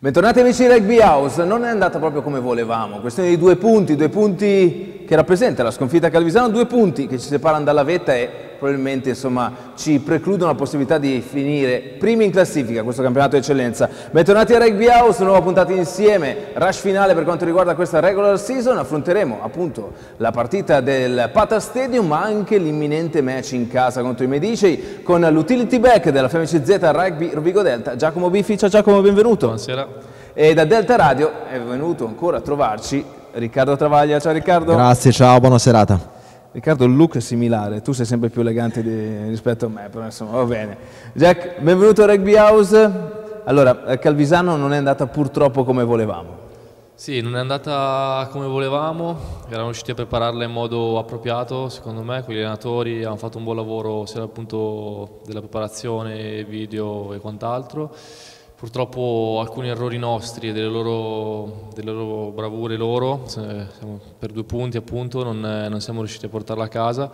Bentornati amici di Rugby House, non è andata proprio come volevamo, questione di due punti che rappresenta la sconfitta a Calvisano, 2 punti che ci separano dalla vetta e probabilmente insomma ci precludono la possibilità di finire primi in classifica questo campionato di eccellenza. Bentornati a Rugby House, nuova puntata insieme, rush finale per quanto riguarda questa regular season, affronteremo appunto la partita del Pata Stadium ma anche l'imminente match in casa contro i Medici con l'utility back della FMCZ Rugby Rovigo Delta, Giacomo Biffi. Ciao Giacomo, benvenuto. Buonasera. E da Delta Radio è venuto ancora a trovarci Riccardo Travaglia. Ciao Riccardo. Grazie, ciao, buona serata. Riccardo, il look è similare, tu sei sempre più elegante rispetto a me, però insomma va bene. Jack, benvenuto a Rugby House. Allora, Calvisano non è andata purtroppo come volevamo. Sì, non è andata come volevamo, eravamo riusciti a prepararla in modo appropriato, secondo me, con gli allenatori hanno fatto un buon lavoro sia dal punto della preparazione, video e quant'altro. Purtroppo alcuni errori nostri e delle loro bravure siamo per 2 punti appunto, non siamo riusciti a portarla a casa.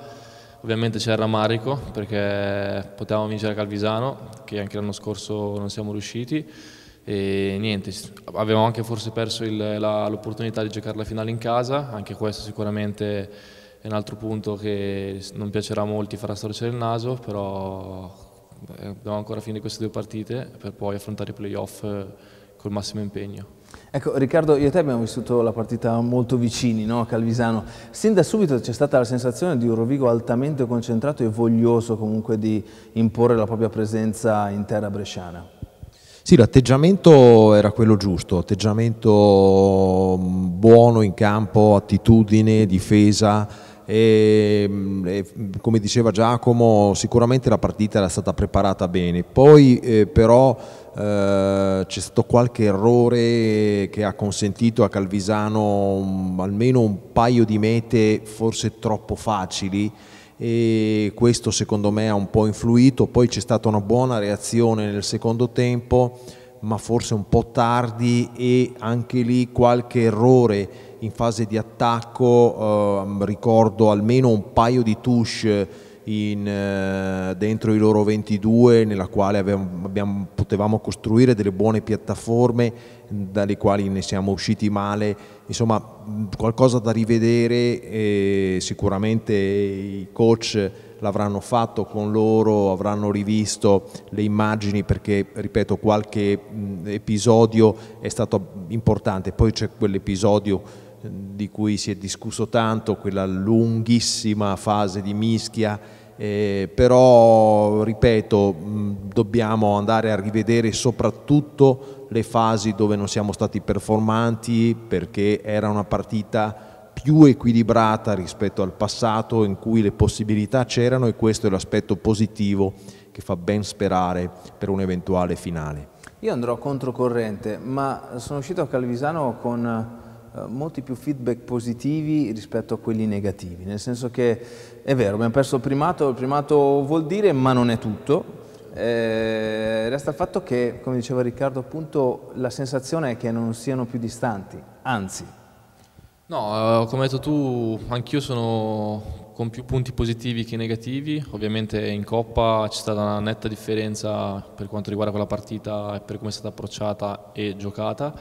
Ovviamente c'è il rammarico perché potevamo vincere a Calvisano, che anche l'anno scorso non siamo riusciti. E niente, avevamo anche forse perso l'opportunità di giocare la finale in casa, anche questo sicuramente è un altro punto che non piacerà a molti, farà storcere il naso, però dobbiamo ancora finire queste 2 partite per poi affrontare i playoff col massimo impegno. Ecco Riccardo, io e te abbiamo vissuto la partita molto vicini, no, a Calvisano. Sin da subito c'è stata la sensazione di un Rovigo altamente concentrato e voglioso comunque di imporre la propria presenza in terra bresciana. Sì, l'atteggiamento era quello giusto, atteggiamento buono in campo, attitudine, difesa e come diceva Giacomo sicuramente la partita era stata preparata bene, poi però c'è stato qualche errore che ha consentito a Calvisano almeno un paio di mete forse troppo facili e questo secondo me ha un po' influito. Poi c'è stata una buona reazione nel secondo tempo ma forse un po' tardi e anche lì qualche errore in fase di attacco, ricordo almeno un paio di touche dentro i loro 22 nella quale potevamo costruire delle buone piattaforme dalle quali ne siamo usciti male, insomma qualcosa da rivedere e sicuramente i coach l'avranno fatto con loro, avranno rivisto le immagini perché ripeto qualche episodio è stato importante, poi c'è quell'episodio di cui si è discusso tanto, quella lunghissima fase di mischia, però ripeto dobbiamo andare a rivedere soprattutto le fasi dove non siamo stati performanti perché era una partita più equilibrata rispetto al passato in cui le possibilità c'erano e questo è l'aspetto positivo che fa ben sperare per un eventuale finale. Io andrò controcorrente, ma sono uscito a Calvisano con molti più feedback positivi rispetto a quelli negativi, nel senso che è vero, abbiamo perso il primato vuol dire ma non è tutto, resta il fatto che, come diceva Riccardo appunto, la sensazione è che non siano più distanti, anzi. No, come hai detto tu, anch'io sono con più punti positivi che negativi, ovviamente in Coppa c'è stata una netta differenza per quanto riguarda quella partita e per come è stata approcciata e giocata.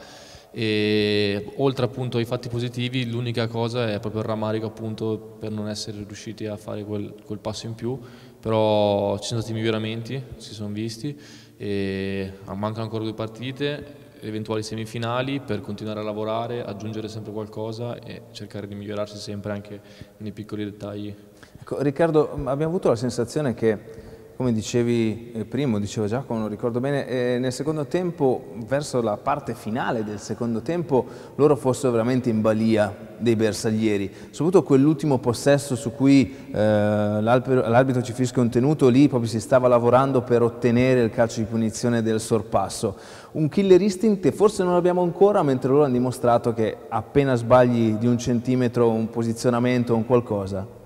E oltre appunto ai fatti positivi l'unica cosa è proprio il rammarico appunto per non essere riusciti a fare quel passo in più, però ci sono stati miglioramenti, si sono visti e mancano ancora 2 partite, eventuali semifinali per continuare a lavorare, aggiungere sempre qualcosa e cercare di migliorarsi sempre anche nei piccoli dettagli. Ecco, Riccardo, abbiamo avuto la sensazione che, come dicevi prima, diceva Giacomo, non ricordo bene, nel secondo tempo, verso la parte finale del secondo tempo, loro fossero veramente in balia dei bersaglieri, soprattutto quell'ultimo possesso su cui l'arbitro ci fischia un tenuto, lì proprio si stava lavorando per ottenere il calcio di punizione del sorpasso. Un killer instinct che forse non abbiamo ancora, mentre loro hanno dimostrato che appena sbagli di 1 centimetro un posizionamento o un qualcosa.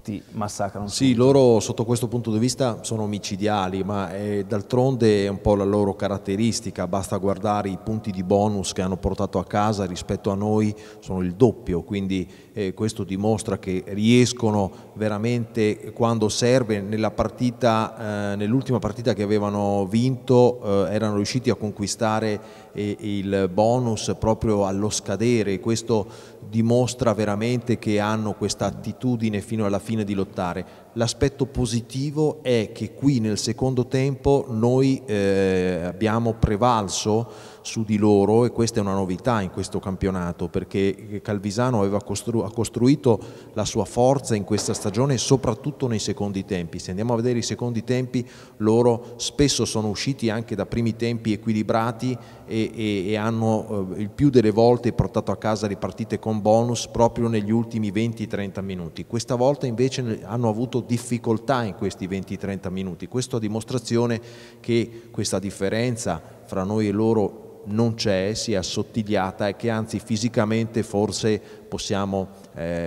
ti massacrano. Sì, loro sotto questo punto di vista sono micidiali, ma d'altronde è un po' la loro caratteristica, basta guardare i punti di bonus che hanno portato a casa rispetto a noi, sono il doppio, quindi questo dimostra che riescono veramente quando serve. Nella partita, nell'ultima partita che avevano vinto, erano riusciti a conquistare il bonus proprio allo scadere. Questo dimostra veramente che hanno questa attitudine fino alla fine di lottare. L'aspetto positivo è che qui nel secondo tempo noi abbiamo prevalso su di loro, e questa è una novità in questo campionato, perché Calvisano ha costruito la sua forza in questa stagione soprattutto nei secondi tempi. Se andiamo a vedere i secondi tempi, loro spesso sono usciti anche da primi tempi equilibrati e hanno il più delle volte portato a casa le partite con bonus proprio negli ultimi 20-30 minuti. Questa volta invece hanno avuto difficoltà in questi 20-30 minuti. Questo a dimostrazione che questa differenza fra noi e loro non c'è, si è assottigliata, e che anzi fisicamente forse possiamo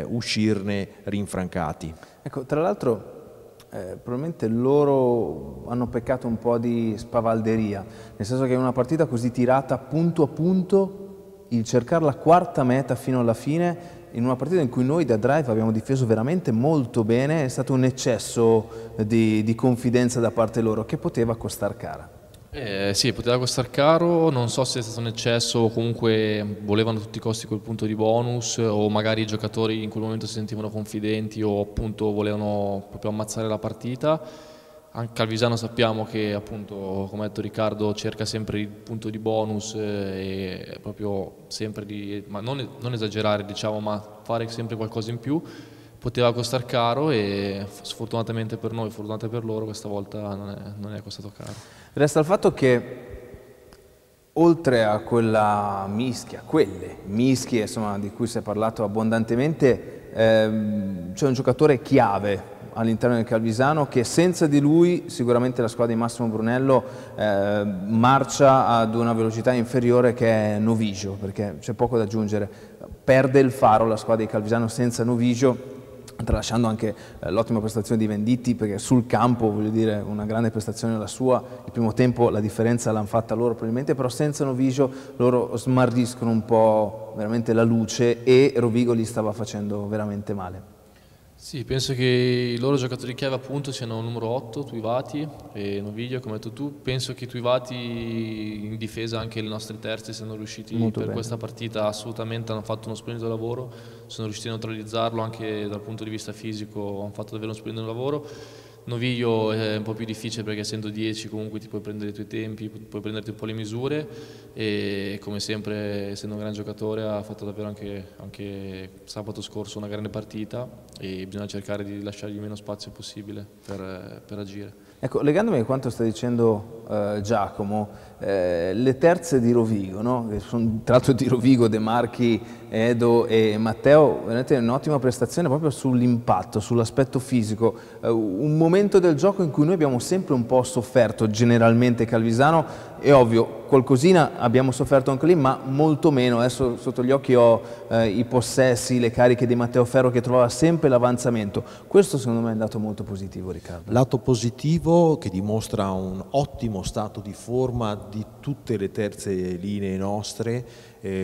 uscirne rinfrancati. Ecco, tra l'altro probabilmente loro hanno peccato un po' di spavalderia, nel senso che in una partita così tirata punto a punto, il cercare la quarta meta fino alla fine, in una partita in cui noi da drive abbiamo difeso veramente molto bene, è stato un eccesso di confidenza da parte loro che poteva costar cara. Sì, poteva costare caro, non so se è stato un eccesso o comunque volevano a tutti i costi quel punto di bonus, o magari i giocatori in quel momento si sentivano confidenti o appunto volevano proprio ammazzare la partita. Anche Calvisano sappiamo che appunto, come ha detto Riccardo, cerca sempre il punto di bonus e proprio sempre ma non esagerare, diciamo, ma fare sempre qualcosa in più. Poteva costare caro e sfortunatamente per noi, fortunatamente per loro, questa volta non è costato caro. Resta il fatto che oltre a quelle mischie insomma, di cui si è parlato abbondantemente, c'è un giocatore chiave all'interno del Calvisano che senza di lui sicuramente la squadra di Massimo Brunello marcia ad una velocità inferiore, che è Novisio, perché c'è poco da aggiungere. Perde il faro la squadra di Calvisano senza Novisio, tralasciando anche l'ottima prestazione di Venditti, perché sul campo, voglio dire, una grande prestazione la sua. Il primo tempo la differenza l'hanno fatta loro probabilmente, però senza Novisio loro smarriscono un po' veramente la luce, e Rovigo li stava facendo veramente male. Sì, penso che i loro giocatori chiave appunto siano numero 8, Tuivati e Noviglio, come hai detto tu. Penso che Tuivati in difesa, anche le nostre terze, siano riusciti molto per bene. Questa partita assolutamente hanno fatto uno splendido lavoro, sono riusciti a neutralizzarlo anche dal punto di vista fisico, hanno fatto davvero uno splendido lavoro. Noviglio è un po' più difficile perché essendo 10 comunque ti puoi prendere i tuoi tempi, puoi prenderti un po' le misure, e come sempre essendo un gran giocatore ha fatto davvero anche sabato scorso una grande partita, e bisogna cercare di lasciargli meno spazio possibile per agire. Ecco, legandomi a quanto sta dicendo Giacomo, le terze di Rovigo, no? Che sono tra l'altro di Rovigo, De Marchi, Edo e Matteo, veramente un'ottima prestazione proprio sull'impatto, sull'aspetto fisico, un momento del gioco in cui noi abbiamo sempre un po' sofferto, generalmente Calvisano. È ovvio, qualcosina abbiamo sofferto anche lì, ma molto meno. Adesso sotto gli occhi ho i possessi, le cariche di Matteo Ferro, che trovava sempre l'avanzamento. Questo secondo me è un dato molto positivo, Riccardo. Lato positivo che dimostra un ottimo stato di forma di tutte le terze linee nostre,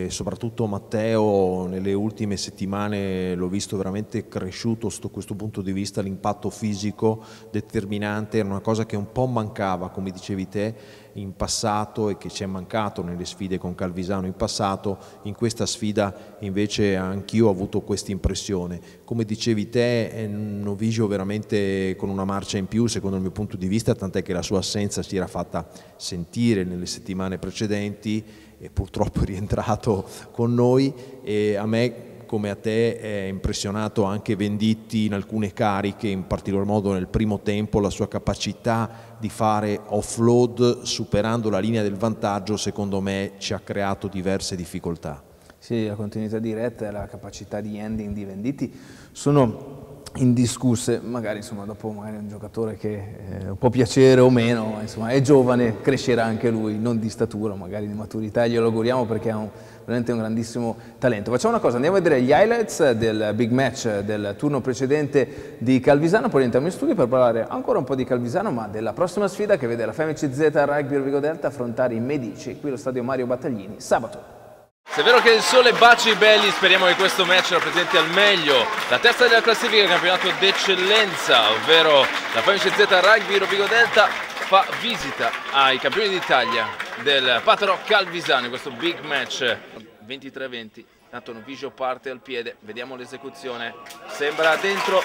soprattutto Matteo nelle ultime settimane l'ho visto veramente cresciuto sotto questo punto di vista. L'impatto fisico determinante era una cosa che un po' mancava, come dicevi te, in passato, e che ci è mancato nelle sfide con Calvisano in passato. In questa sfida invece anch'io ho avuto questa impressione. Come dicevi te, Novisio veramente con una marcia in più secondo il mio punto di vista, tant'è che la sua assenza si era fatta sentire nelle settimane precedenti e purtroppo è rientrato con noi. E a me, come a te, è impressionato anche Venditti in alcune cariche, in particolar modo nel primo tempo. La sua capacità di fare offload superando la linea del vantaggio secondo me ci ha creato diverse difficoltà. Sì, la continuità diretta e la capacità di ending di Venditti sono indiscusse, magari insomma dopo magari un giocatore che può piacere o meno, insomma è giovane, crescerà anche lui, non di statura, magari di maturità, glielo auguriamo perché ha veramente un grandissimo talento. Facciamo una cosa, andiamo a vedere gli highlights del big match del turno precedente di Calvisano, poi rientriamo in studio per parlare ancora un po' di Calvisano, ma della prossima sfida che vede la FMCZ Rugby Rovigo Delta affrontare i Medici qui allo stadio Mario Battaglini sabato. Se è vero che il sole baci belli, speriamo che questo match rappresenti al meglio la testa della classifica del campionato d'eccellenza, ovvero la FMCZ Rugby Rovigo Delta fa visita ai campioni d'Italia del Patro Calvisano in questo big match 23-20. Tanto Novisio parte al piede, vediamo l'esecuzione, sembra dentro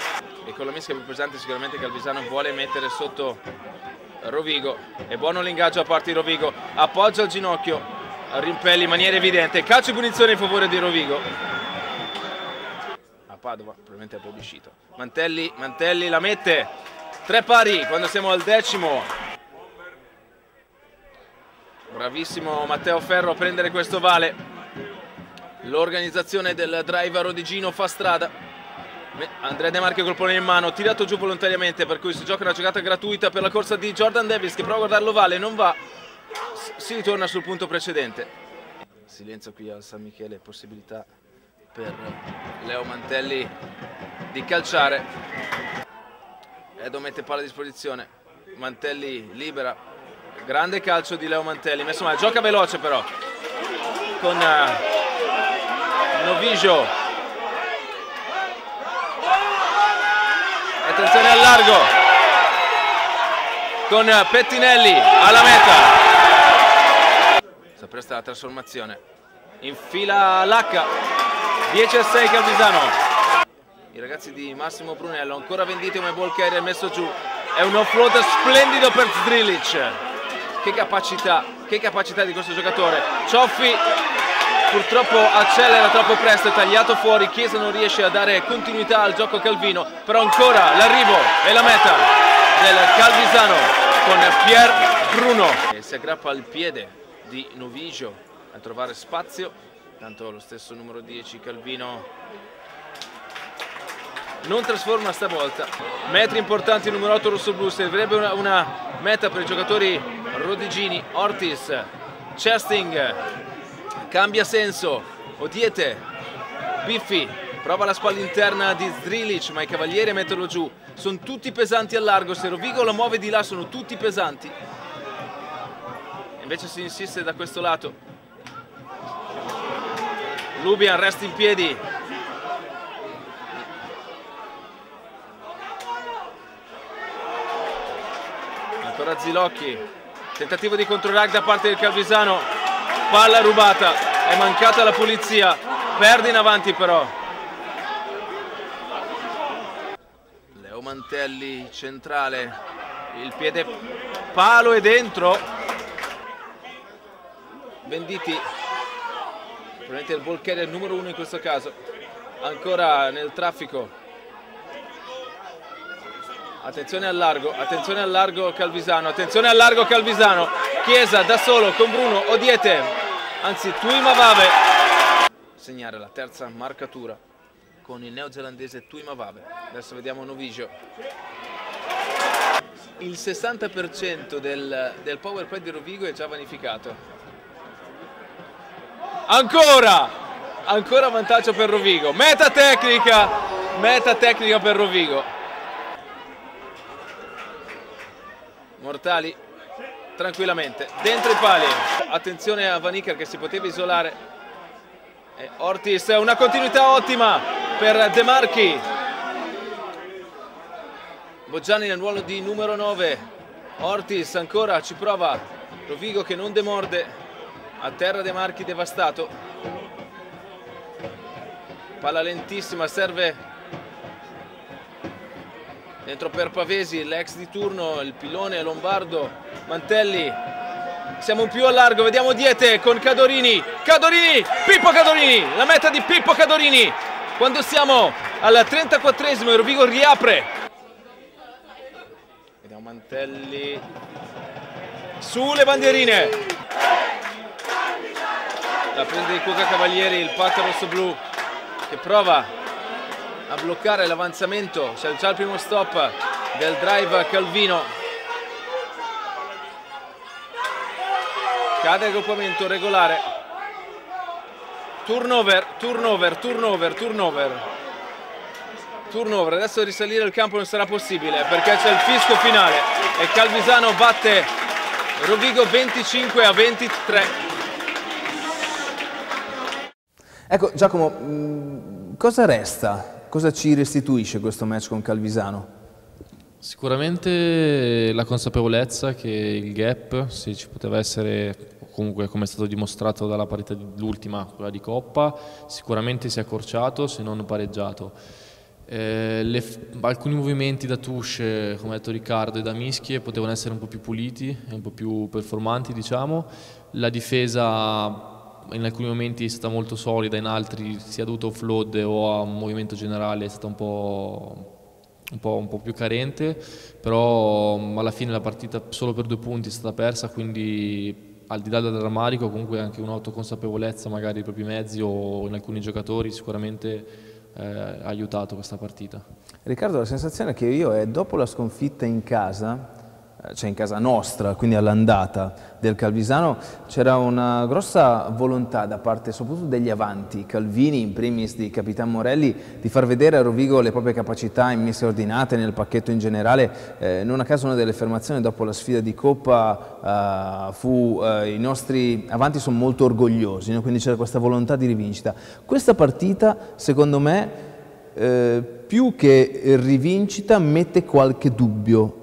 e con la mischia più pesante sicuramente Calvisano vuole mettere sotto Rovigo. È buono l'ingaggio a parte di Rovigo, appoggia al ginocchio, rimpelli in maniera evidente, calcio di punizione in favore di Rovigo. A Padova probabilmente è plebiscito. Mantelli la mette, 3 pari quando siamo al 10º. Bravissimo Matteo Ferro a prendere questo vale. L'organizzazione del drive a Rodigino fa strada. Andrea De Marchi col pallone in mano, tirato giù volontariamente, per cui si gioca una giocata gratuita per la corsa di Jordan Davis che prova a guardarlo vale, non va. Si ritorna sul punto precedente. Silenzio qui al San Michele, possibilità per Leo Mantelli di calciare. Edo mette palla a disposizione, Mantelli libera, grande calcio di Leo Mantelli, messo male, gioca veloce però con Novisio. Attenzione al largo con Pettinelli alla meta. Si appresta la trasformazione, infila l'H, 10-6 Calvisano. I ragazzi di Massimo Brunello ancora venditi come ball carrier, messo giù, è un offload splendido per Zdrilic. Che capacità di questo giocatore. Cioffi purtroppo accelera troppo presto, è tagliato fuori, Chiesa non riesce a dare continuità al gioco calvino, però ancora l'arrivo e la meta del Calvisano con Pier Bruno. E si aggrappa al piede di Novisio a trovare spazio, tanto lo stesso numero 10 Calvino non trasforma stavolta. Metri importanti, numero 8 rossoblu, servirebbe una meta per i giocatori rodigini. Ortiz, Chesting, cambia senso, Odiete, Biffi, prova la spalla interna di Zdrilic, ma i cavalieri a metterlo giù, sono tutti pesanti al largo, se Rovigo la muove di là sono tutti pesanti. Invece si insiste da questo lato. Lubian resta in piedi. Ancora Zilocchi. Tentativo di controrag da parte del Calvisano. Palla rubata. È mancata la pulizia. Perde in avanti però. Leo Mantelli centrale. Il piede palo è dentro. Venditi, probabilmente il ball carrier numero 1 in questo caso, ancora nel traffico. Attenzione al largo Calvisano, attenzione al largo Calvisano. Chiesa da solo con Bruno, Odiete, anzi Tuimavave. Segnare la terza marcatura con il neozelandese Tuimavave. Adesso vediamo Novisio. Il 60% del power play di Rovigo è già vanificato. Ancora vantaggio per Rovigo, meta tecnica per Rovigo. Mortali tranquillamente dentro i pali, attenzione a Vaniker che si poteva isolare. Ortiz, una continuità ottima per De Marchi. Boggiani nel ruolo di numero 9, Ortiz ancora ci prova, Rovigo che non demorde. A terra De Marchi devastato. Palla lentissima, serve dentro per Pavesi, l'ex di turno, il pilone Lombardo. Mantelli, siamo un più a largo, vediamo Diete con Cadorini. Pippo Cadorini, la meta di Pippo Cadorini. Quando siamo al 34esimo e Rovigo riapre. Vediamo Mantelli sulle bandierine. La prende di Cuca Cavalieri, il patto rosso-blu che prova a bloccare l'avanzamento, c'è già il primo stop del drive Calvino. Cade il raggruppamento regolare. Turnover, turnover, turnover, turnover. Turnover, adesso risalire il campo non sarà possibile perché c'è il fischio finale e Calvisano batte Rovigo 25-23. Ecco Giacomo, cosa resta? Cosa ci restituisce questo match con Calvisano? Sicuramente la consapevolezza che il gap, se ci poteva essere, comunque come è stato dimostrato dalla parità dell'ultima, quella di Coppa, sicuramente si è accorciato se non pareggiato. Alcuni movimenti da touche, come ha detto Riccardo, e da mischie potevano essere un po' più puliti e un po' più performanti, diciamo. La difesa in alcuni momenti è stata molto solida, in altri sia dovuto a offload o a un movimento generale è stata un po' più carente, però alla fine la partita solo per 2 punti è stata persa, quindi al di là del drammatico comunque anche un'autoconsapevolezza magari dei propri mezzi o in alcuni giocatori sicuramente ha aiutato questa partita. Riccardo, la sensazione che io è dopo la sconfitta in casa, cioè in casa nostra, quindi all'andata del Calvisano, c'era una grossa volontà da parte soprattutto degli avanti, Calvini in primis di Capitan Morelli, di far vedere a Rovigo le proprie capacità in mischia ordinate, nel pacchetto in generale. Non a caso una delle affermazioni dopo la sfida di Coppa fu i nostri avanti sono molto orgogliosi, no? Quindi c'era questa volontà di rivincita. Questa partita, secondo me, più che rivincita, mette qualche dubbio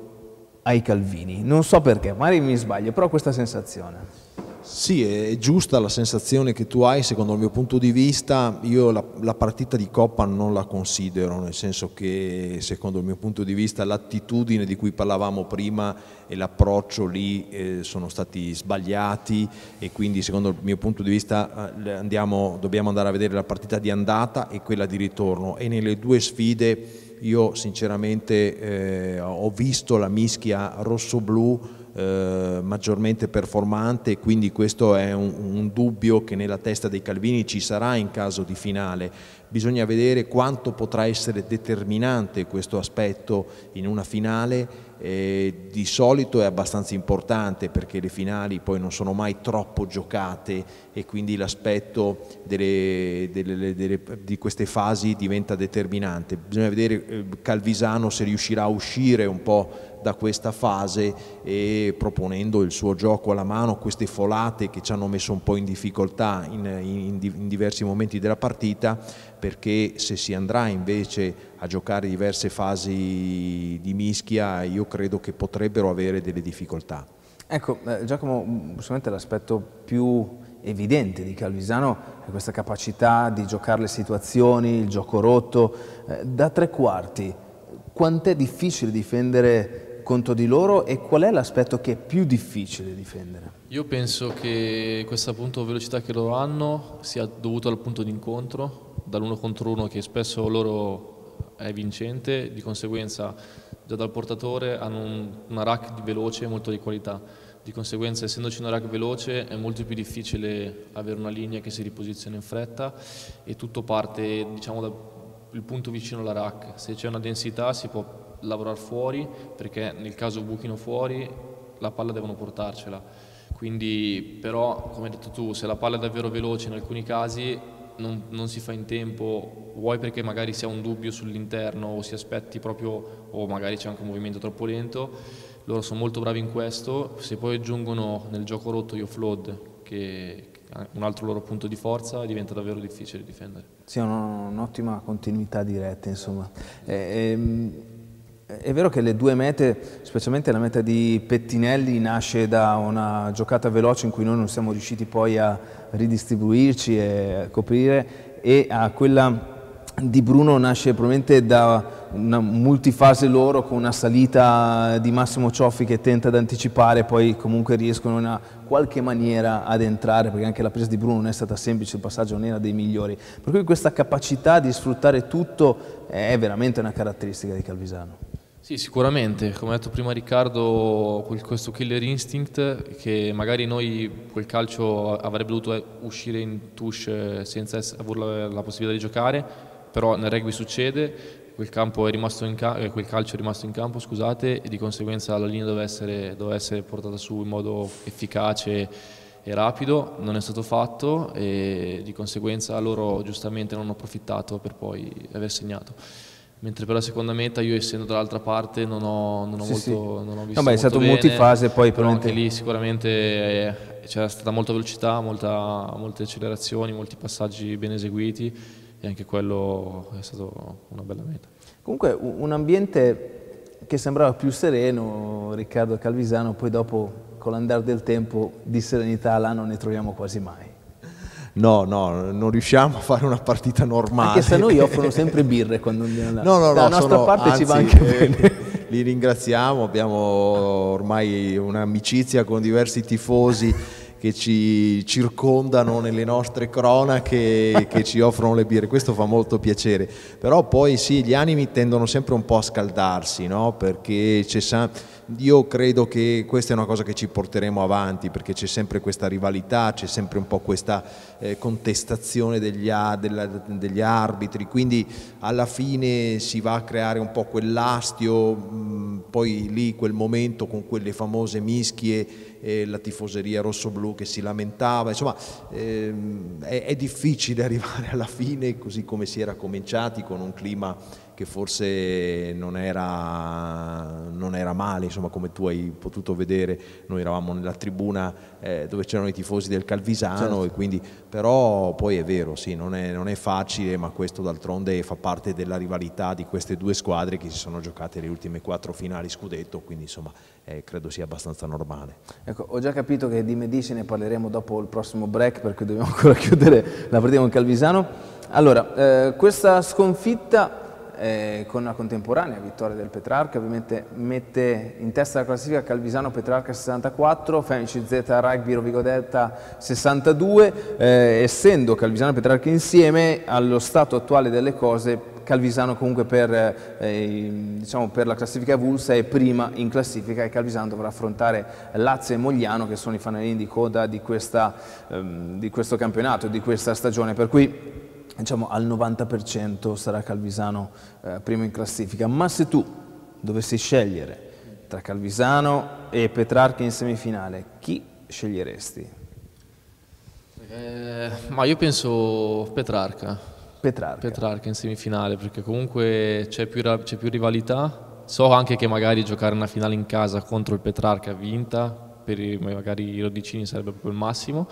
ai Calvini, non so perché, magari mi sbaglio, però ho questa sensazione. Sì, è giusta la sensazione che tu hai, secondo il mio punto di vista. Io la partita di Coppa non la considero, nel senso che secondo il mio punto di vista l'attitudine di cui parlavamo prima e l'approccio lì sono stati sbagliati, e quindi secondo il mio punto di vista dobbiamo andare a vedere la partita di andata e quella di ritorno, e nelle 2 sfide io sinceramente ho visto la mischia rosso-blu maggiormente performante, quindi questo è un dubbio che nella testa dei Calvini ci sarà in caso di finale. Bisogna vedere quanto potrà essere determinante questo aspetto in una finale. Di solito è abbastanza importante perché le finali poi non sono mai troppo giocate e quindi l'aspetto di queste fasi diventa determinante. Bisogna vedere Calvisano se riuscirà a uscire un po' da questa fase e proponendo il suo gioco alla mano, queste folate che ci hanno messo un po' in difficoltà in diversi momenti della partita, perché se si andrà invece a giocare diverse fasi di mischia io credo che potrebbero avere delle difficoltà. Ecco, Giacomo, sicuramente l'aspetto più evidente di Calvisano è questa capacità di giocare le situazioni, il gioco rotto. Da 3 quarti, quant'è difficile difendere contro di loro e qual è l'aspetto che è più difficile difendere? Io penso che questa appunto velocità che loro hanno sia dovuta al punto di incontro, dall'1 contro 1 che spesso loro è vincente, di conseguenza già dal portatore hanno una rack veloce e molto di qualità, di conseguenza essendoci una rack veloce è molto più difficile avere una linea che si riposiziona in fretta e tutto parte diciamo dal punto vicino alla rack. Se c'è una densità si può lavorare fuori, perché nel caso buchino fuori la palla devono portarcela, quindi però come hai detto tu, se la palla è davvero veloce in alcuni casi non si fa in tempo, vuoi perché magari si ha un dubbio sull'interno o si aspetti proprio, o magari c'è anche un movimento troppo lento. Loro sono molto bravi in questo. Se poi aggiungono nel gioco rotto gli offload, che è un altro loro punto di forza, diventa davvero difficile difendere. Sì, un'ottima continuità diretta, insomma. È vero che le 2 mete, specialmente la meta di Pettinelli, nasce da una giocata veloce in cui noi non siamo riusciti poi a ridistribuirci e a coprire, e a quella di Bruno nasce probabilmente da una multifase loro con una salita di Massimo Cioffi che tenta di anticipare, poi comunque riescono in una qualche maniera ad entrare, perché anche la presa di Bruno non è stata semplice, il passaggio non era dei migliori, per cui questa capacità di sfruttare tutto è veramente una caratteristica di Calvisano. Sì, sicuramente, come ha detto prima Riccardo, questo killer instinct che magari noi quel calcio avrebbe dovuto uscire in touche senza avere la possibilità di giocare, però nel rugby succede, quel calcio è rimasto in campo, scusate, e di conseguenza la linea doveva essere portata su in modo efficace e rapido, non è stato fatto e di conseguenza loro giustamente non hanno approfittato per poi aver segnato. Mentre per la seconda meta io, essendo dall'altra parte, non ho visto no, beh, è stato bene, multifase, poi però anche lì sicuramente c'era stata molta velocità, molte accelerazioni, molti passaggi ben eseguiti e anche quello è stato una bella meta. Comunque un ambiente che sembrava più sereno, Riccardo Calvisano, poi dopo con l'andare del tempo di serenità là non ne troviamo quasi mai. No, non riusciamo a fare una partita normale. Anche se a noi offrono sempre birre quando andiamo là. No, Dalla nostra parte anzi, ci va anche bene. Li ringraziamo, abbiamo ormai un'amicizia con diversi tifosi che ci circondano nelle nostre cronache, che ci offrono le birre, questo fa molto piacere. Però poi sì, gli animi tendono sempre un po' a scaldarsi, no? Perché io credo che questa è una cosa che ci porteremo avanti, perché c'è sempre questa rivalità, c'è sempre un po' questa contestazione degli arbitri, quindi alla fine si va a creare un po' quell'astio, poi lì quel momento con quelle famose mischie, la tifoseria rossoblù che si lamentava, insomma è difficile arrivare alla fine così come si era cominciati, con un clima che forse non era male, insomma, come tu hai potuto vedere. Noi eravamo nella tribuna dove c'erano i tifosi del Calvisano, certo. E quindi, però poi è vero, sì, non è facile, ma questo d'altronde fa parte della rivalità di queste due squadre che si sono giocate le ultime 4 finali scudetto, quindi insomma credo sia abbastanza normale. Ecco, ho già capito che di Medici ne parleremo dopo il prossimo break, perché dobbiamo ancora chiudere la partita con Calvisano. Allora, questa sconfitta con una contemporanea vittoria del Petrarca ovviamente mette in testa la classifica Calvisano Petrarca 64, Fenici Z Rugby Rovigo Delta 62, essendo Calvisano e Petrarca insieme, allo stato attuale delle cose Calvisano comunque per la classifica avulsa è prima in classifica, e Calvisano dovrà affrontare Lazio e Mogliano, che sono i fanalini di coda di questo campionato, di questa stagione, per cui diciamo al 90% sarà Calvisano primo in classifica. Ma se tu dovessi scegliere tra Calvisano e Petrarca in semifinale, chi sceglieresti? Ma io penso Petrarca in semifinale, perché comunque c'è più rivalità. So anche che magari giocare una finale in casa contro il Petrarca vinta, per magari i rodicini sarebbe proprio il massimo,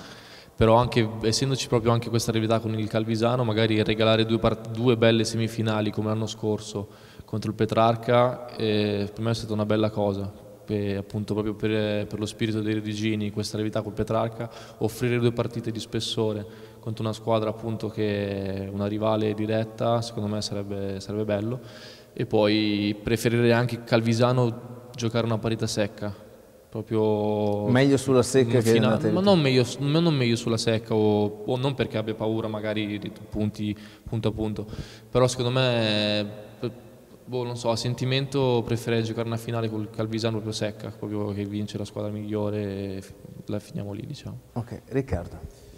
però anche essendoci proprio anche questa rivalità con il Calvisano, magari regalare due belle semifinali come l'anno scorso contro il Petrarca, per me è stata una bella cosa, appunto proprio per lo spirito dei redigini, questa rivalità col Petrarca, offrire 2 partite di spessore contro una squadra appunto che è una rivale diretta, secondo me sarebbe bello. E poi preferirei anche Calvisano giocare una partita secca, proprio meglio sulla secca che ma non meglio sulla secca, o non perché abbia paura magari di punti punto a punto, però secondo me non so, a sentimento preferirei giocare una finale col Calvisano proprio secca, proprio che vince la squadra migliore e la finiamo lì, diciamo. Ok, Riccardo.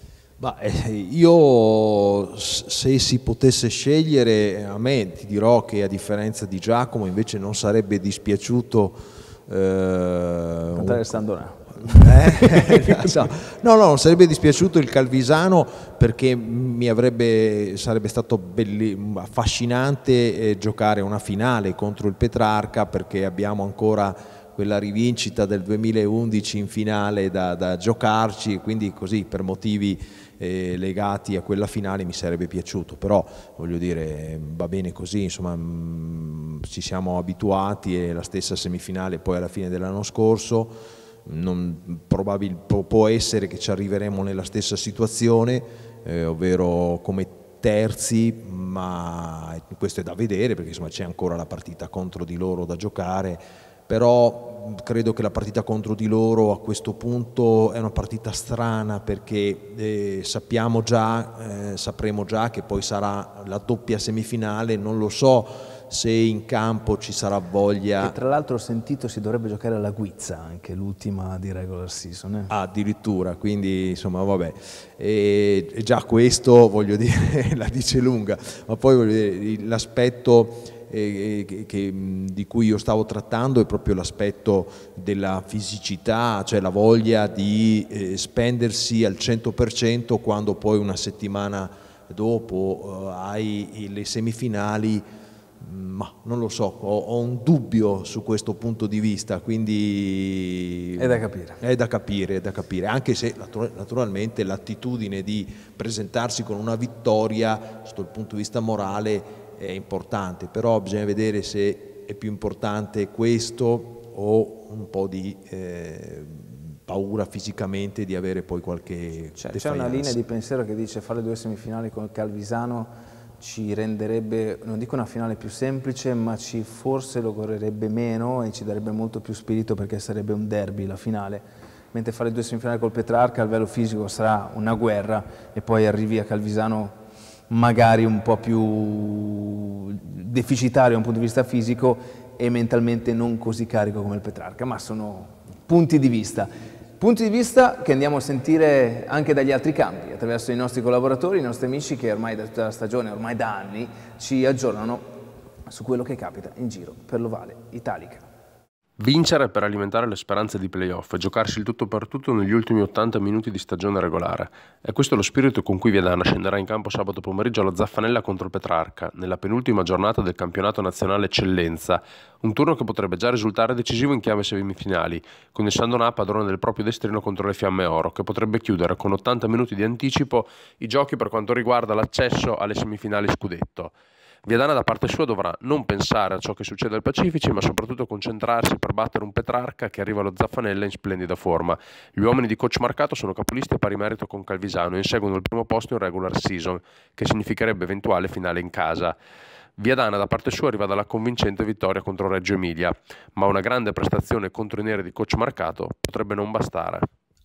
Io, se si potesse scegliere, a me ti dirò che a differenza di Giacomo invece non sarebbe dispiaciuto Andare Sandonà. No, non sarebbe dispiaciuto il Calvisano, perché sarebbe stato affascinante giocare una finale contro il Petrarca, perché abbiamo ancora quella rivincita del 2011 in finale da giocarci, quindi così per motivi legati a quella finale mi sarebbe piaciuto, però voglio dire, va bene così, insomma, ci siamo abituati, e la stessa semifinale poi alla fine dell'anno scorso, può essere che ci arriveremo nella stessa situazione, ovvero come terzi, ma questo è da vedere, perché insomma c'è ancora la partita contro di loro da giocare, però credo che la partita contro di loro a questo punto è una partita strana, perché sapremo già che poi sarà la doppia semifinale. Non lo so se in campo ci sarà voglia. E tra l'altro ho sentito si dovrebbe giocare alla Guizza anche l'ultima di regular season. Addirittura, quindi insomma vabbè, e già questo voglio dire la dice lunga, ma poi voglio dire, l'aspetto di cui io stavo trattando è proprio l'aspetto della fisicità, cioè la voglia di spendersi al 100% quando poi una settimana dopo hai le semifinali. Ma non lo so, ho un dubbio su questo punto di vista, quindi è da capire. È da capire, anche se naturalmente l'attitudine di presentarsi con una vittoria sotto il punto di vista morale è importante, però bisogna vedere se è più importante questo o un po' di paura fisicamente di avere poi qualche c'è una linea di pensiero che dice fare 2 semifinali con Calvisano ci renderebbe, non dico una finale più semplice, ma forse lo correrebbe meno e ci darebbe molto più spirito perché sarebbe un derby la finale, mentre fare 2 semifinali col Petrarca a livello fisico sarà una guerra e poi arrivi a Calvisano magari un po' più deficitario da un punto di vista fisico e mentalmente non così carico come il Petrarca, ma sono punti di vista. Punti di vista che andiamo a sentire anche dagli altri campi, attraverso i nostri collaboratori, i nostri amici che ormai da tutta la stagione, ormai da anni, ci aggiornano su quello che capita in giro per l'Ovale Italica. Vincere per alimentare le speranze di playoff e giocarsi il tutto per tutto negli ultimi 80 minuti di stagione regolare. È questo lo spirito con cui Viadana scenderà in campo sabato pomeriggio allo Zaffanella contro il Petrarca, nella penultima giornata del campionato nazionale Eccellenza, un turno che potrebbe già risultare decisivo in chiave semifinali, con il Sandonà padrone del proprio destino contro le Fiamme Oro, che potrebbe chiudere con 80 minuti di anticipo i giochi per quanto riguarda l'accesso alle semifinali scudetto. Viadana da parte sua dovrà non pensare a ciò che succede al Pacifici, ma soprattutto concentrarsi per battere un Petrarca che arriva allo Zaffanella in splendida forma. Gli uomini di coach Marcato sono capolisti a pari merito con Calvisano e inseguono il primo posto in regular season, che significherebbe eventuale finale in casa. Viadana da parte sua arriva dalla convincente vittoria contro Reggio Emilia, ma una grande prestazione contro i neri di coach Marcato potrebbe non bastare.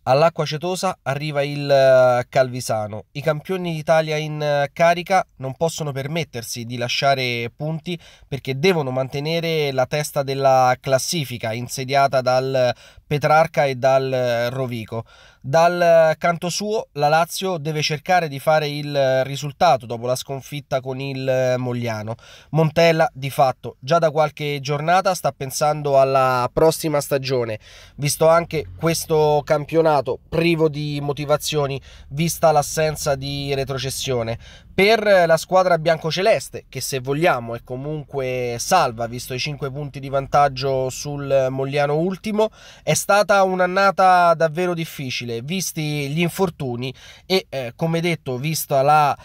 All'Acqua Cetosa arriva il Calvisano. I campioni d'Italia in carica non possono permettersi di lasciare punti perché devono mantenere la testa della classifica insediata dal Petrarca e dal Rovigo. Dal canto suo la Lazio deve cercare di fare il risultato dopo la sconfitta con il Mogliano. Montella di fatto già da qualche giornata sta pensando alla prossima stagione, visto anche questo campionato privo di motivazioni vista l'assenza di retrocessione. Per la squadra biancoceleste, che se vogliamo è comunque salva visto i 5 punti di vantaggio sul Mogliano ultimo, è stata un'annata davvero difficile visti gli infortuni e come detto vista la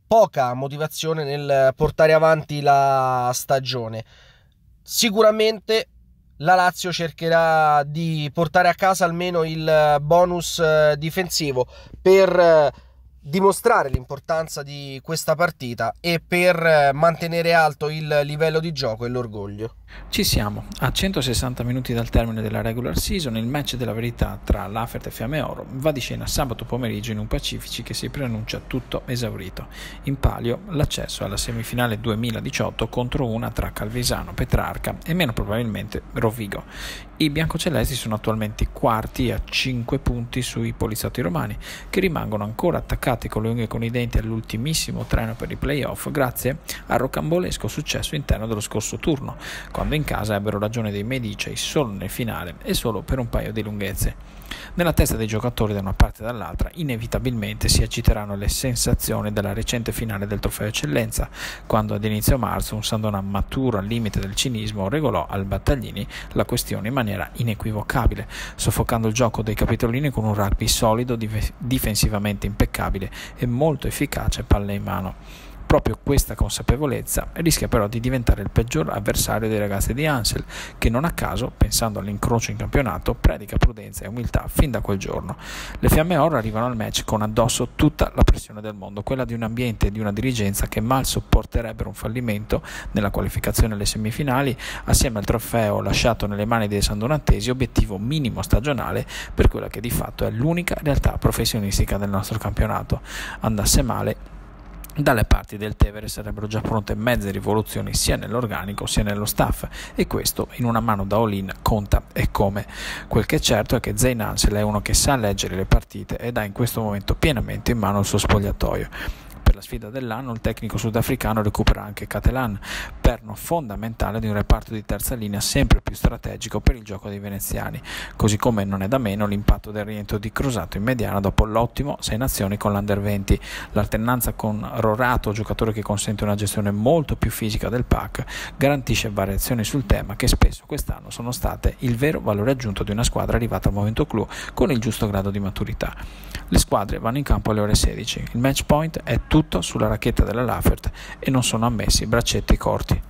poca motivazione nel portare avanti la stagione. Sicuramente la Lazio cercherà di portare a casa almeno il bonus difensivo per dimostrare l'importanza di questa partita e per mantenere alto il livello di gioco e l'orgoglio. Ci siamo, a 160 minuti dal termine della regular season, il match della verità tra Lafert e Fiamme Oro va di scena sabato pomeriggio in un Pacifici che si preannuncia tutto esaurito. In palio l'accesso alla semifinale 2018 contro una tra Calvisano, Petrarca e meno probabilmente Rovigo. I biancocelesti sono attualmente quarti a 5 punti sui poliziotti romani, che rimangono ancora attaccati con le unghie e con i denti all'ultimissimo treno per i playoff grazie al rocambolesco successo interno dello scorso turno, quando in casa ebbero ragione dei Medicei solo nel finale e solo per un paio di lunghezze. Nella testa dei giocatori da una parte e dall'altra inevitabilmente si agiteranno le sensazioni della recente finale del Trofeo Eccellenza, quando ad inizio marzo un Sandona maturo al limite del cinismo regolò al Battaglini la questione in maniera inequivocabile, soffocando il gioco dei capitolini con un rugby solido, difensivamente impeccabile e molto efficace palle in mano. Proprio questa consapevolezza rischia però di diventare il peggior avversario dei ragazzi di Ansel, che non a caso, pensando all'incrocio in campionato, predica prudenza e umiltà fin da quel giorno. Le Fiamme Oro arrivano al match con addosso tutta la pressione del mondo, quella di un ambiente e di una dirigenza che mal sopporterebbero un fallimento nella qualificazione alle semifinali, assieme al trofeo lasciato nelle mani dei sandonatesi, obiettivo minimo stagionale per quella che di fatto è l'unica realtà professionistica del nostro campionato. Andasse male, Dalle parti del Tevere sarebbero già pronte mezze rivoluzioni sia nell'organico sia nello staff, e questo in una mano da all-in conta e come. Quel che è certo è che Zayn Ansel è uno che sa leggere le partite ed ha in questo momento pienamente in mano il suo spogliatoio. Per la sfida dell'anno il tecnico sudafricano recupera anche Catalan, perno fondamentale di un reparto di terza linea sempre più strategico per il gioco dei veneziani, così come non è da meno l'impatto del rientro di Cruzato in mediana dopo l'ottimo 6 nazioni con l'Under 20. L'alternanza con Rorato, giocatore che consente una gestione molto più fisica del pack, garantisce variazioni sul tema che spesso quest'anno sono state il vero valore aggiunto di una squadra arrivata al momento clou con il giusto grado di maturità. Le squadre vanno in campo alle ore 16, il match point è tutto sulla racchetta della Lafert e non sono ammessi braccetti corti.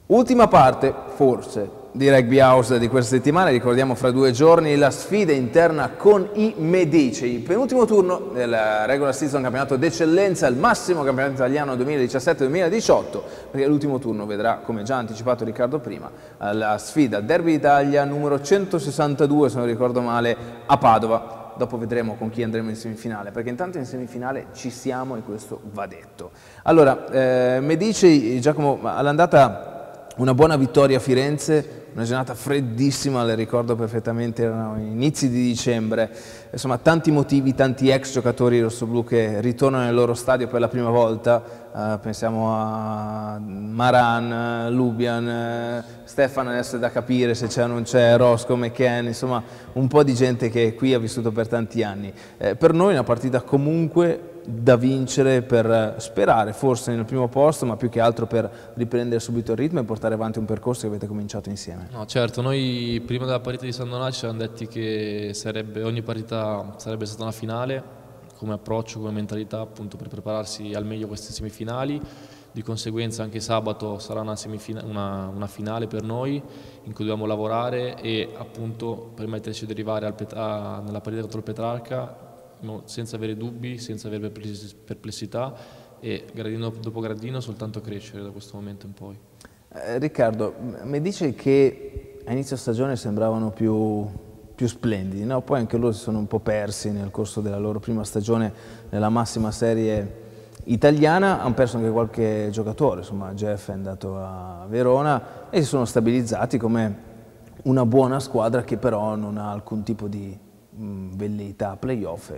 Ultima parte, forse, di Rugby House di questa settimana. Ricordiamo fra 2 giorni la sfida interna con i Medici, il penultimo turno del regular season campionato d'eccellenza, il massimo campionato italiano 2017-2018, perché l'ultimo turno vedrà, come già anticipato Riccardo prima, la sfida Derby Italia numero 162, se non ricordo male, a Padova. Dopo vedremo con chi andremo in semifinale, perché intanto in semifinale ci siamo e questo va detto. Allora, Medici, Giacomo, all'andata una buona vittoria a Firenze, una giornata freddissima, le ricordo perfettamente, erano inizi di dicembre, insomma tanti motivi, tanti ex giocatori rossoblù che ritornano nel loro stadio per la prima volta, pensiamo a Maran, Lubian, Stefan adesso è da capire se c'è o non c'è, Roscoe, McCann, insomma un po' di gente che qui ha vissuto per tanti anni. Per noi una partita comunque da vincere per sperare forse nel primo posto, ma più che altro per riprendere subito il ritmo e portare avanti un percorso che avete cominciato insieme. No, certo, noi prima della partita di San Donato ci siamo detti che ogni partita sarebbe stata una finale, come approccio, come mentalità, appunto per prepararsi al meglio queste semifinali. Di conseguenza anche sabato sarà una finale per noi in cui dobbiamo lavorare e appunto permetterci di arrivare nella partita contro il Petrarca senza avere dubbi, senza avere perplessità e gradino dopo gradino soltanto crescere da questo momento in poi. Riccardo, mi dice che a inizio stagione sembravano più splendidi, no? Poi anche loro si sono un po' persi nel corso della loro prima stagione nella massima serie italiana, hanno perso anche qualche giocatore, insomma Jeff è andato a Verona e si sono stabilizzati come una buona squadra che però non ha alcun tipo di velleità playoff.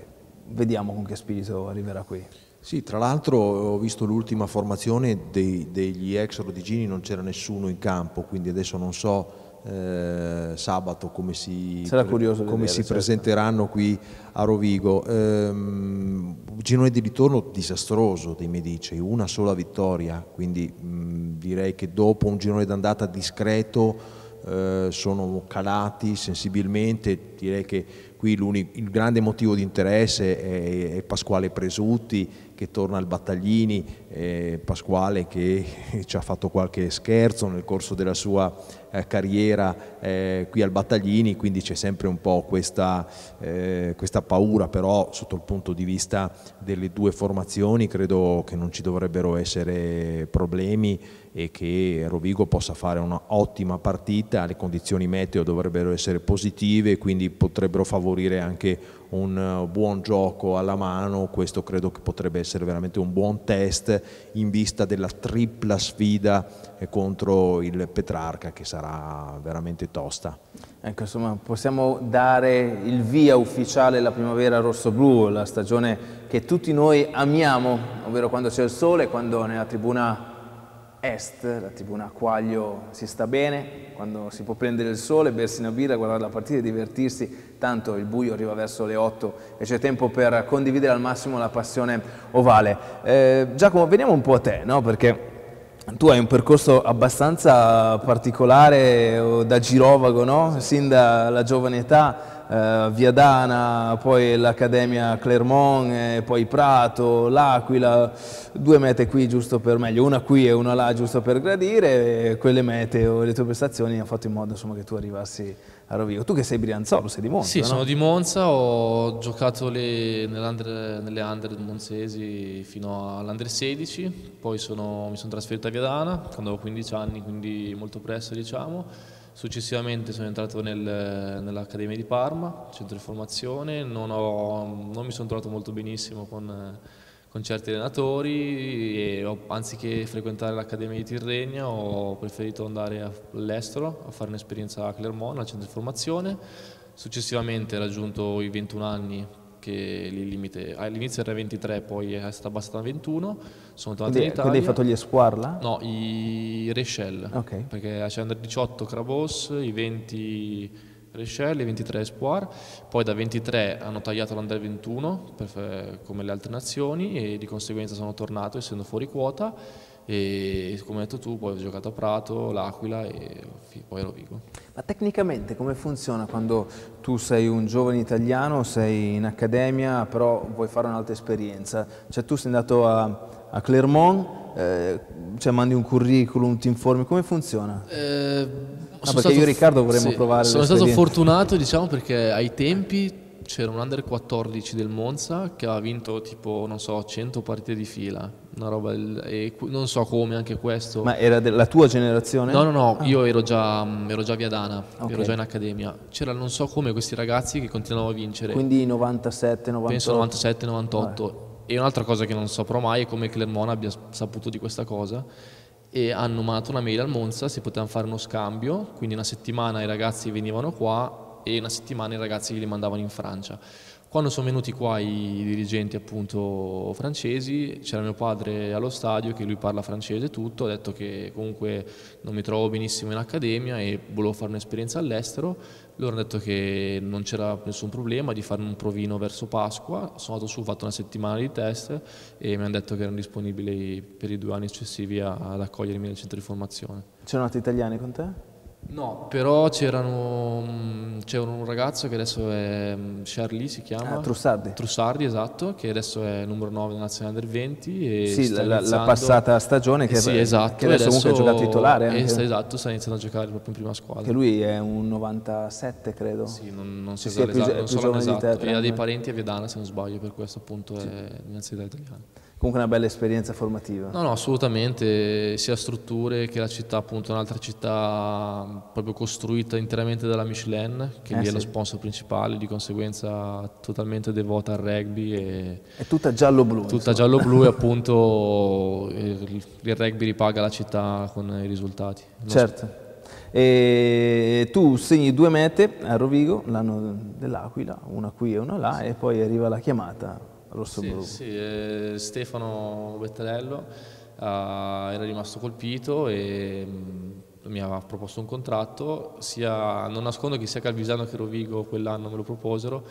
Vediamo con che spirito arriverà qui. Sì, tra l'altro ho visto l'ultima formazione degli ex rodigini, non c'era nessuno in campo, quindi adesso non so sabato come si presenteranno qui a Rovigo. Girone di ritorno disastroso dei Medici, una sola vittoria, quindi direi che dopo un girone d'andata discreto sono calati sensibilmente. Direi che qui il grande motivo di interesse è Pasquale Presutti che torna al Battaglini, Pasquale che ci ha fatto qualche scherzo nel corso della sua carriera qui al Battaglini, quindi c'è sempre un po' questa paura, però sotto il punto di vista delle due formazioni credo che non ci dovrebbero essere problemi e che Rovigo possa fare un'ottima partita. Le condizioni meteo dovrebbero essere positive, quindi potrebbero favorire anche un buon gioco alla mano. Questo credo che potrebbe essere veramente un buon test in vista della tripla sfida contro il Petrarca, che sarà veramente tosta. Ecco, insomma, possiamo dare il via ufficiale alla primavera rossoblù, la stagione che tutti noi amiamo, ovvero quando c'è il sole, quando nella tribuna est, la tribuna Quaglio, si sta bene, quando si può prendere il sole, bersi una birra, guardare la partita e divertirsi, tanto il buio arriva verso le 8 e c'è tempo per condividere al massimo la passione ovale. Giacomo, veniamo un po' a te, no? Perché tu hai un percorso abbastanza particolare, da girovago, no? Sin dalla giovane età, Viadana, poi l'Accademia Clermont, poi Prato, L'Aquila, 2 mete qui giusto per meglio, una qui e una là giusto per gradire, e quelle mete o le tue prestazioni hanno fatto in modo insomma, che tu arrivassi a Rovigo. Tu che sei brianzolo, sei di Monza? Sì, no? Sono di Monza, ho giocato nelle under monzesi fino all'under 16, poi mi sono trasferito a Viadana quando avevo 15 anni, quindi molto presto diciamo. Successivamente sono entrato nell'Accademia di Parma, centro di formazione, non mi sono trovato molto benissimo con con certi allenatori e anziché frequentare l'Accademia di Tirrenia ho preferito andare all'estero a fare un'esperienza a Clermont, al centro di formazione. Successivamente raggiunto i 21 anni, che il limite all'inizio era 23, poi è stato abbassato a 21, sono tornato in Italia. Quindi hai fatto gli espoir là? No, i Rechelle, Ok. perché c'erano 18 Crabos, i 20 Rechelle, i 23 Espoir, poi da 23 hanno tagliato l'Under 21 come le altre nazioni e di conseguenza sono tornato essendo fuori quota e come hai detto tu poi ho giocato a Prato, l'Aquila e poi a Rovigo. Ma tecnicamente come funziona quando tu sei un giovane italiano, sei in accademia, però vuoi fare un'altra esperienza? Cioè tu sei andato a Clermont, cioè mandi un curriculum, ti informi, come funziona? Perché io e Riccardo vorremmo provare Sono stato fortunato, diciamo, perché ai tempi c'era un under 14 del Monza che aveva vinto tipo, non so, 100 partite di fila, una roba e non so come anche questo. Ma era della tua generazione? No, io ero già a Viadana, Okay. ero già in accademia. C'era non so come questi ragazzi che continuavano a vincere. Quindi 97, 98? Penso 97, 98. E un'altra cosa che non saprò mai è come Clermont abbia saputo di questa cosa e hanno mandato una mail al Monza, si poteva fare uno scambio, quindi una settimana i ragazzi venivano qua e una settimana i ragazzi li mandavano in Francia. Quando sono venuti qua i dirigenti appunto francesi, c'era mio padre allo stadio che lui parla francese tutto, ho detto che comunque non mi trovo benissimo in accademia e volevo fare un'esperienza all'estero. Loro hanno detto che non c'era nessun problema di fare un provino verso Pasqua, sono andato su, ho fatto una settimana di test e mi hanno detto che erano disponibili per i 2 anni successivi ad accogliermi nel centro di formazione. C'erano altri italiani con te? No, però c'era un ragazzo che adesso è Charlie, si chiama Trussardi, esatto, che adesso è numero 9 della nazionale del 20 e sì, la passata stagione che, sì, esatto, che adesso comunque gioca titolare anche. Esatto, sta iniziando a giocare proprio in prima squadra. Che lui è un 97 credo. Sì, non so sì, l'esatto, non so l'anno esatto. Te, e ha dei parenti a Viadana se non sbaglio, per questo appunto sì. È di nazionalità italiana. Comunque una bella esperienza formativa. No, assolutamente, sia strutture che la città, appunto un'altra città proprio costruita interamente dalla Michelin, che lì è lo sponsor principale, di conseguenza totalmente devota al rugby. È tutta giallo-blu. Tutta giallo-blu e appunto il rugby ripaga la città con i risultati. Certo. E tu segni 2 mete a Rovigo, l'anno dell'Aquila, una qui e una là, e poi arriva la chiamata rosso-blu. Sì, Stefano Bettarello era rimasto colpito e mi aveva proposto un contratto, non nascondo che sia Calvisano che Rovigo quell'anno me lo proposero,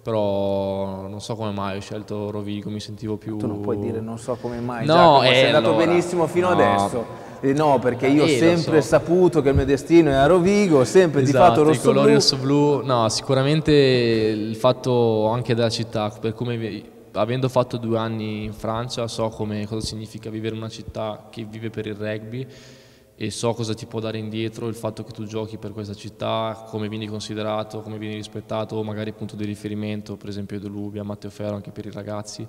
però non so come mai ho scelto Rovigo, mi sentivo più... Tu non puoi dire non so come mai, no, Giacomo, sei andato benissimo fino adesso. No, perché io ho sempre saputo che il mio destino è a Rovigo, sempre tifato rosso-blu. I colori rosso-blu, no, sicuramente il fatto anche della città, per come... Avendo fatto 2 anni in Francia so cosa significa vivere in una città che vive per il rugby e so cosa ti può dare indietro il fatto che tu giochi per questa città, come vieni considerato, come vieni rispettato, magari punto di riferimento, per esempio Delubia, Matteo Ferro anche per i ragazzi,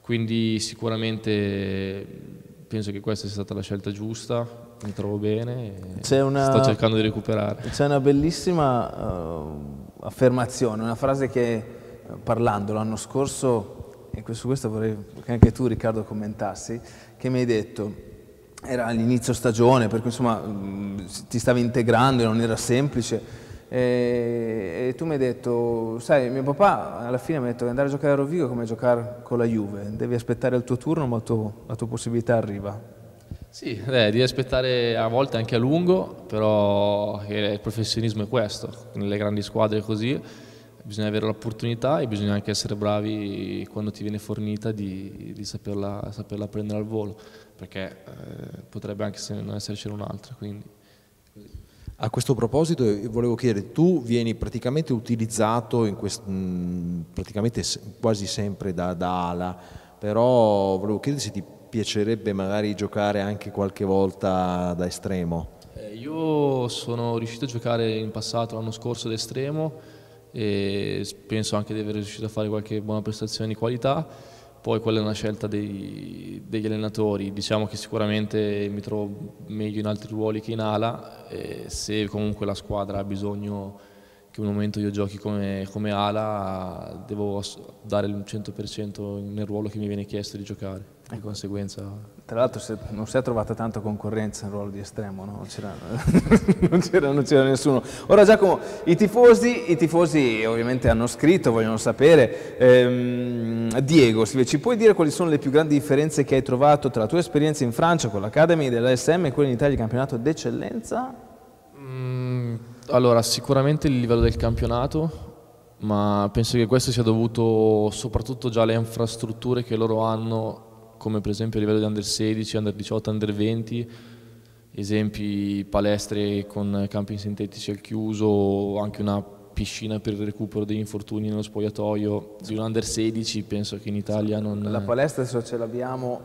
quindi sicuramente penso che questa sia stata la scelta giusta, mi trovo bene e sto cercando di recuperare. C'è una bellissima affermazione, una frase che parlando l'anno scorso, e su questo vorrei che anche tu Riccardo commentassi, che mi hai detto, era all'inizio stagione, per cui insomma ti stavi integrando e non era semplice, e tu mi hai detto, sai, mio papà alla fine mi ha detto che andare a giocare a Rovigo è come giocare con la Juve, devi aspettare il tuo turno ma la tua possibilità arriva. Sì, devi aspettare a volte anche a lungo, però il professionismo è questo, nelle grandi squadre è così. Bisogna avere l'opportunità e bisogna anche essere bravi quando ti viene fornita di saperla prendere al volo, perché potrebbe anche non essercene un'altra. A questo proposito volevo chiedere, tu vieni praticamente utilizzato praticamente quasi sempre da ala, però volevo chiedere se ti piacerebbe magari giocare anche qualche volta da estremo. Io sono riuscito a giocare in passato l'anno scorso da estremo e penso anche di aver riuscito a fare qualche buona prestazione di qualità, poi quella è una scelta degli allenatori, diciamo che sicuramente mi trovo meglio in altri ruoli che in ala, se comunque la squadra ha bisogno un momento io giochi come ala, devo dare il 100% nel ruolo che mi viene chiesto di giocare. Di conseguenza... Tra l'altro non si è trovata tanta concorrenza nel ruolo di estremo, no? Non c'era nessuno. Ora Giacomo, i tifosi ovviamente hanno scritto, vogliono sapere. Diego, ci puoi dire quali sono le più grandi differenze che hai trovato tra la tua esperienza in Francia con l'Academy dell'ASM e quella in Italia di campionato d'eccellenza? Allora, sicuramente il livello del campionato, ma penso che questo sia dovuto soprattutto già alle infrastrutture che loro hanno, come per esempio a livello di Under 16, Under 18, Under 20, esempi palestre con campi sintetici al chiuso, anche una piscina per il recupero degli infortuni nello spogliatoio di un Under 16, penso che in Italia non... La palestra adesso ce l'abbiamo,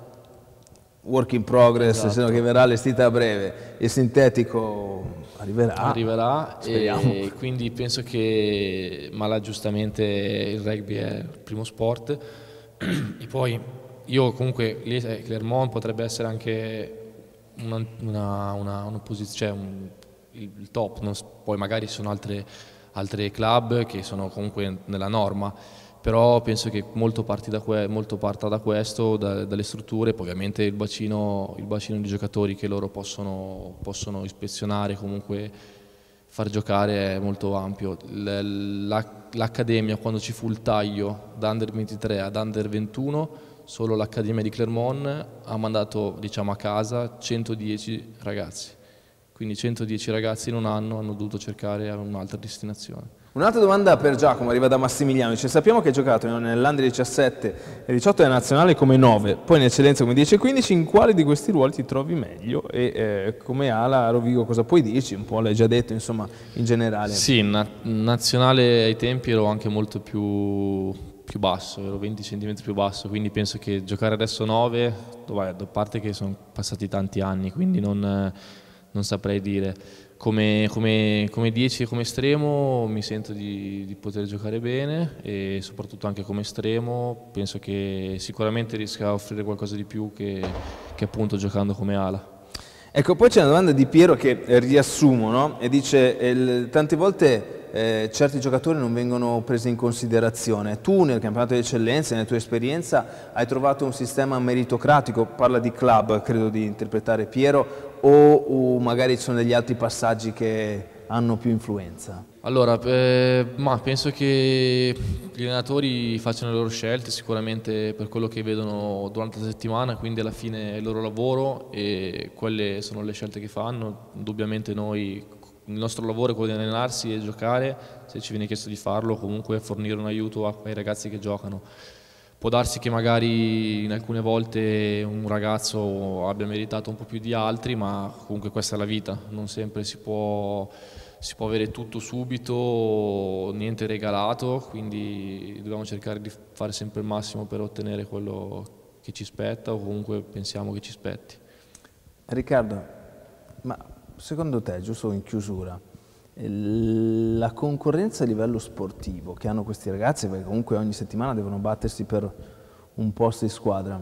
work in progress, esatto. Se no che verrà allestita a breve, il sintetico arriverà e quindi penso che, ma là giustamente il rugby è il primo sport e poi io comunque Clermont potrebbe essere anche una posizione, cioè il top, poi magari ci sono altre club che sono comunque nella norma, però penso che molto parta da questo, dalle strutture, poi ovviamente il bacino di giocatori che loro possono ispezionare, comunque far giocare è molto ampio. L'accademia, quando ci fu il taglio da Under 23 ad Under 21, solo l'Accademia di Clermont ha mandato, diciamo, a casa 110 ragazzi, quindi 110 ragazzi in un anno hanno dovuto cercare un'altra destinazione. Un'altra domanda per Giacomo arriva da Massimiliano, sappiamo che hai giocato nell'Under 17 e 18 della nazionale come 9, poi in eccellenza come 10 e 15, in quale di questi ruoli ti trovi meglio e come ala a Rovigo cosa puoi dirci? Un po' l'hai già detto, insomma, in generale. Sì, in nazionale ai tempi ero anche molto più basso, ero 20 cm più basso, quindi penso che giocare adesso 9, a parte che sono passati tanti anni, quindi non saprei dire. Come 10 e come estremo mi sento di poter giocare bene e soprattutto anche come estremo penso che sicuramente riesca a offrire qualcosa di più che appunto giocando come ala. Ecco, poi c'è una domanda di Piero che riassumo, no? E dice, tante volte certi giocatori non vengono presi in considerazione. Tu nel campionato di eccellenza, nella tua esperienza, hai trovato un sistema meritocratico, parla di club, credo di interpretare Piero, o magari ci sono degli altri passaggi che hanno più influenza? Allora, ma penso che gli allenatori facciano le loro scelte sicuramente per quello che vedono durante la settimana, quindi alla fine è il loro lavoro e quelle sono le scelte che fanno. Indubbiamente il nostro lavoro è quello di allenarsi e giocare, se ci viene chiesto di farlo, comunque fornire un aiuto ai ragazzi che giocano. Può darsi che magari in alcune volte un ragazzo abbia meritato un po' più di altri, ma comunque questa è la vita, non sempre si può avere tutto subito, niente regalato, quindi dobbiamo cercare di fare sempre il massimo per ottenere quello che ci spetta o comunque pensiamo che ci spetti. Riccardo, ma secondo te, giusto in chiusura, la concorrenza a livello sportivo che hanno questi ragazzi, perché comunque ogni settimana devono battersi per un posto di squadra,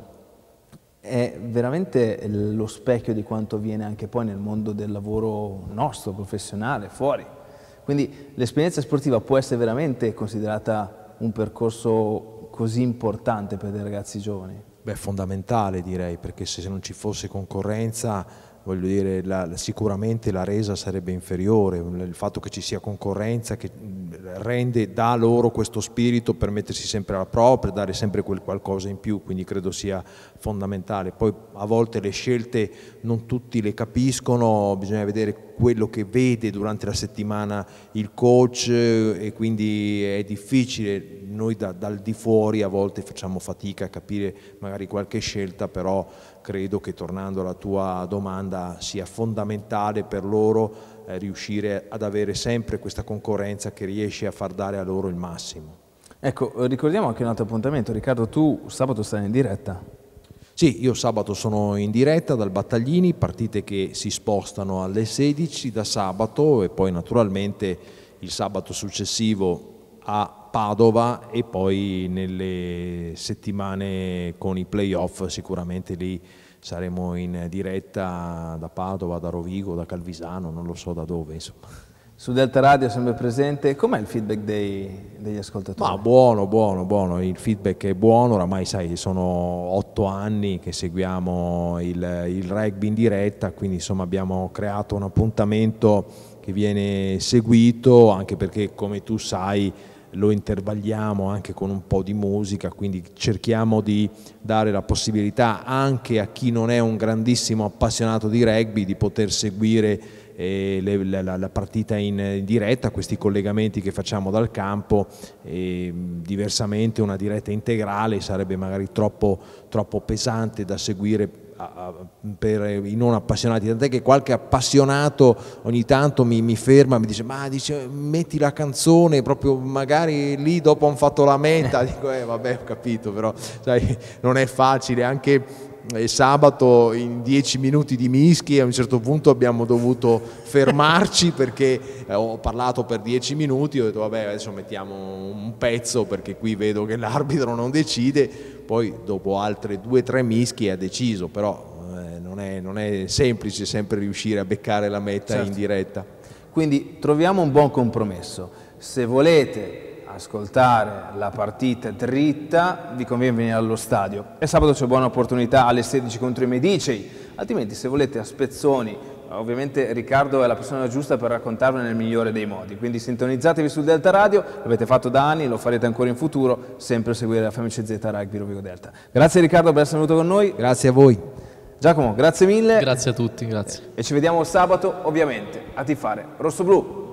è veramente lo specchio di quanto avviene anche poi nel mondo del lavoro nostro, professionale, fuori. Quindi l'esperienza sportiva può essere veramente considerata un percorso così importante per dei ragazzi giovani? Beh, fondamentale direi, perché se non ci fosse concorrenza, voglio dire, sicuramente la resa sarebbe inferiore. Il fatto che ci sia concorrenza che dà loro questo spirito per mettersi sempre alla propria, dare sempre quel qualcosa in più, quindi credo sia fondamentale. Poi a volte le scelte non tutti le capiscono, bisogna vedere quello che vede durante la settimana il coach e quindi è difficile, noi dal di fuori a volte facciamo fatica a capire magari qualche scelta, però credo che, tornando alla tua domanda, sia fondamentale per loro riuscire ad avere sempre questa concorrenza che riesce a far dare a loro il massimo. Ecco, ricordiamo anche un altro appuntamento. Riccardo, tu sabato stai in diretta? Sì, io sabato sono in diretta dal Battaglini, partite che si spostano alle 16 da sabato e poi naturalmente il sabato successivo a Padova e poi nelle settimane con i playoff sicuramente lì saremo in diretta da Padova, da Rovigo, da Calvisano, non lo so da dove, insomma. Su Delta Radio sempre presente, com'è il feedback degli ascoltatori? Ma buono, il feedback è buono, oramai sai sono 8 anni che seguiamo il rugby in diretta, quindi insomma abbiamo creato un appuntamento che viene seguito, anche perché come tu sai lo intervalliamo anche con un po' di musica, quindi cerchiamo di dare la possibilità anche a chi non è un grandissimo appassionato di rugby di poter seguire la partita in diretta, questi collegamenti che facciamo dal campo. Diversamente una diretta integrale sarebbe magari troppo pesante da seguire per i non appassionati, tant'è che qualche appassionato ogni tanto mi ferma, mi dice metti la canzone proprio magari lì dopo hanno fatto la meta. Dico vabbè, ho capito, però sai, non è facile. Anche sabato in 10 minuti di mischi a un certo punto abbiamo dovuto fermarci perché ho parlato per 10 minuti, ho detto vabbè adesso mettiamo un pezzo perché qui vedo che l'arbitro non decide, poi dopo altre 2-3 mischi ha deciso, però non è semplice sempre riuscire a beccare la meta, certo, in diretta. Quindi troviamo un buon compromesso: se volete ascoltare la partita dritta vi conviene venire allo stadio, e sabato c'è buona opportunità alle 16 contro i Medicei, altrimenti se volete a spezzoni, ovviamente Riccardo è la persona giusta per raccontarlo nel migliore dei modi, quindi sintonizzatevi sul Delta Radio, l'avete fatto da anni, lo farete ancora in futuro, sempre seguire la FMCZ Rugby Rovigo Delta. Grazie Riccardo per essere venuto con noi. Grazie a voi. Giacomo, grazie mille. Grazie a tutti, grazie. E ci vediamo sabato ovviamente a tifare rossoblu.